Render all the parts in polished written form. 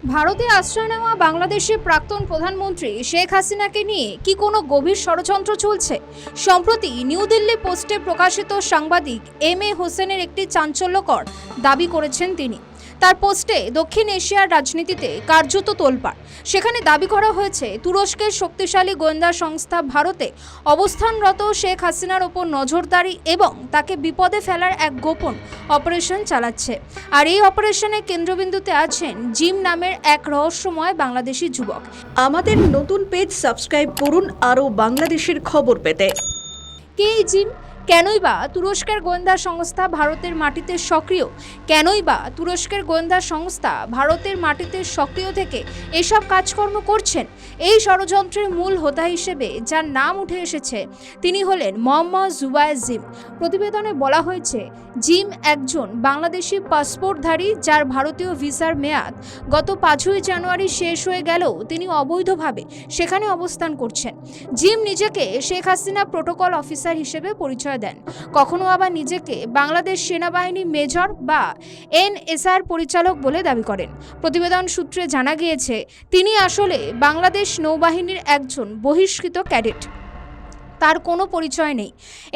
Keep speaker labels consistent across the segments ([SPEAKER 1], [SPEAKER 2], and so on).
[SPEAKER 1] ভারতে আশ্রয় নেওয়া বাংলাদেশের প্রাক্তন প্রধানমন্ত্রী শেখ হাসিনাকে নিয়ে কি কোনো গভীর ষড়যন্ত্র চলছে? সম্প্রতি নিউ দিল্লি পোস্টে প্রকাশিত সাংবাদিক এম এ হোসেনের একটি চাঞ্চল্যকর দাবি করেছেন তিনি। তার পোস্টে দক্ষিণ এশিয়ার রাজনীতিতে কার্যত তোলপাড়। সেখানে দাবি করা হয়েছে তুরস্কের শক্তিশালী গোয়েন্দা সংস্থা ভারতে অবস্থানরত শেখ হাসিনার ওপর নজরদারি এবং তাকে বিপদে ফেলার এক গোপন অপারেশন চালাচ্ছে। আর এই অপারেশনের কেন্দ্রবিন্দুতে আছেন জিম নামের এক রহস্যময় বাংলাদেশি যুবক।
[SPEAKER 2] আমাদের নতুন পেজ সাবস্ক্রাইব করুন আরও বাংলাদেশের খবর পেতে।
[SPEAKER 1] কে এই জিম? কেনই বা তুরস্কের গোয়েন্দা সংস্থা ভারতের মাটিতে সক্রিয়? কেনই বা তুরস্কের গোয়েন্দা সংস্থা ভারতের মাটিতে সক্রিয় থেকে এসব কাজকর্ম করছেন? এই ষড়যন্ত্রের মূল হোতা হিসেবে যার নাম উঠে এসেছে তিনি হলেন মোহাম্মদ জুবায়ের জিম। প্রতিবেদনে বলা হয়েছে জিম একজন বাংলাদেশি পাসপোর্টধারী যার ভারতীয় ভিসার মেয়াদ গত 5ই জানুয়ারি শেষ হয়ে গেলেও তিনি অবৈধভাবে সেখানে অবস্থান করছেন। জিম নিজেকে শেখ হাসিনা প্রোটোকল অফিসার হিসেবে পরিচয় দেন, কখনো আবার নিজেকে বাংলাদেশ সেনাবাহিনী মেজর বা এনএসআর পরিচালক বলে দাবি করেন। প্রতিবেদন সূত্রে জানা গিয়েছে তিনি আসলে বাংলাদেশ নৌবাহিনীর একজন বহিষ্কৃত ক্যাডেট। তার কোনো পরিচয় নেই।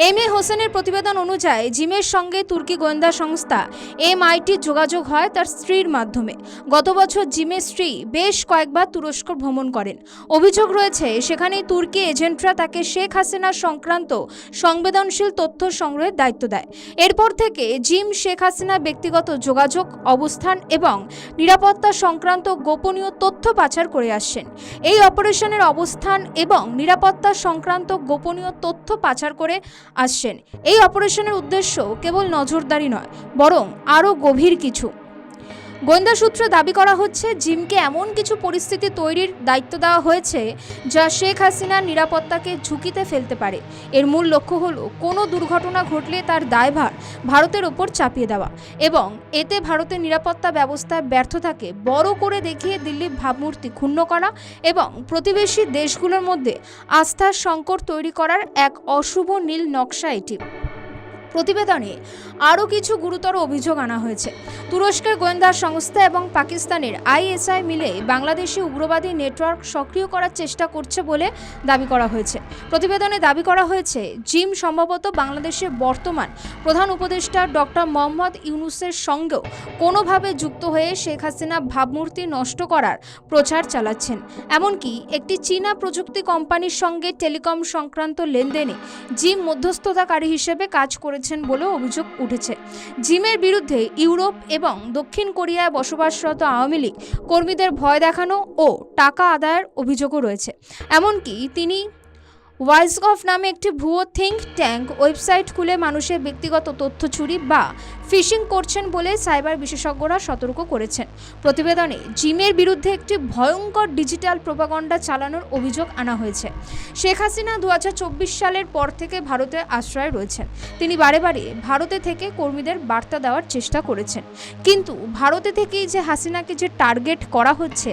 [SPEAKER 1] এম এ হোসেনের প্রতিবেদন অনুযায়ী জিমের সঙ্গে তুর্কি গোয়েন্দা সংস্থা MITর যোগাযোগ হয় তার স্ত্রীর মাধ্যমে। গত বছর জিমের স্ত্রী বেশ কয়েকবার তুরস্ক ভ্রমণ করেন। অভিযোগ রয়েছে সেখানেই তুর্কি এজেন্টরা তাকে শেখ হাসিনা সংক্রান্ত সংবেদনশীল তথ্য সংগ্রহের দায়িত্ব দেয়। এরপর থেকে জিম শেখ হাসিনার ব্যক্তিগত যোগাযোগ, অবস্থান এবং নিরাপত্তা সংক্রান্ত গোপনীয় তথ্য পাচার করে আসছেন। এই অপারেশনের অবস্থান এবং নিরাপত্তা সংক্রান্ত গোপনীয় তথ্য পাচার করে আসছেন। এই অপারেশনের উদ্দেশ্য কেবল নজরদারি নয়, বরং আরও গভীর কিছু। গোয়েন্দা সূত্রে দাবি করা হচ্ছে জিমকে এমন কিছু পরিস্থিতি তৈরির দায়িত্ব দেওয়া হয়েছে যা শেখ হাসিনার নিরাপত্তাকে ঝুঁকিতে ফেলতে পারে। এর মূল লক্ষ্য হলো কোনো দুর্ঘটনা ঘটলে তার দায়ভার ভারতের ওপর চাপিয়ে দেওয়া এবং এতে ভারতের নিরাপত্তা ব্যবস্থায় ব্যর্থতাকে বড় করে দেখিয়ে দিল্লির ভাবমূর্তি ক্ষুণ্ণ করা এবং প্রতিবেশী দেশগুলোর মধ্যে আস্থার সংকট তৈরি করার এক অশুভ নীল নকশা এটি। প্রতিবেদনে আরও কিছু গুরুতর অভিযোগ আনা হয়েছে। তুরস্কের গোয়েন্দা সংস্থা এবং পাকিস্তানের ISI মিলে বাংলাদেশি উগ্রবাদী নেটওয়ার্ক সক্রিয় করার চেষ্টা করছে বলে দাবি করা হয়েছে। প্রতিবেদনে দাবি করা হয়েছে জিম সম্ভবত বাংলাদেশের বর্তমান প্রধান উপদেষ্টা ডক্টর মোহাম্মদ ইউনূসের সঙ্গেও কোনোভাবে যুক্ত হয়ে শেখ হাসিনা ভাবমূর্তি নষ্ট করার প্রচার চালাচ্ছেন। এমনকি একটি চীনা প্রযুক্তি কোম্পানির সঙ্গে টেলিকম সংক্রান্ত লেনদেনে জিম মধ্যস্থতাকারী হিসেবে কাজ করেছেন বলেও অভিযোগ উঠেছে। জিমের বিরুদ্ধে ইউরোপ এবং দক্ষিণ কোরিয়ায় বসবাসরত আওয়ামী লীগ কর্মীদের ভয় দেখানো ও টাকা আদায়ের অভিযোগও রয়েছে। এমনকি তিনি ওয়াইজগভ নামে একটি ভুয়ো থিঙ্ক ট্যাঙ্ক ওয়েবসাইট খুলে মানুষের ব্যক্তিগত তথ্য চুরি বা ফিশিং করছেন বলে সাইবার বিশেষজ্ঞরা সতর্ক করেছেন। প্রতিবেদনে জিমের বিরুদ্ধে একটি ভয়ঙ্কর ডিজিটাল প্রোপাগান্ডা চালানোর অভিযোগ আনা হয়েছে। শেখ হাসিনা 2024 সালের পর থেকে ভারতে আশ্রয় রয়েছেন। তিনি বারে বারে ভারতে থেকে কর্মীদের বার্তা দেওয়ার চেষ্টা করেছেন, কিন্তু ভারতে থেকেই যে হাসিনাকে যে টার্গেট করা হচ্ছে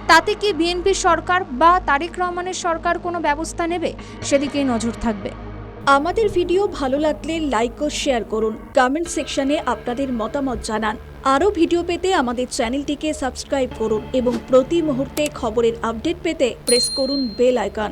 [SPEAKER 1] তাতে কি বিএনপি সরকার বা তারেক রহমানের সরকার কোনো ব্যবস্থা নেবে? সেদিকেই নজর থাকবে।
[SPEAKER 2] আমাদের ভিডিও ভালো লাগলে লাইক ও শেয়ার করুন, কমেন্ট সেকশনে আপনাদের মতামত জানান। আরও ভিডিও পেতে আমাদের চ্যানেলটিকে সাবস্ক্রাইব করুন এবং প্রতি মুহূর্তে খবরের আপডেট পেতে প্রেস করুন বেল আইকন।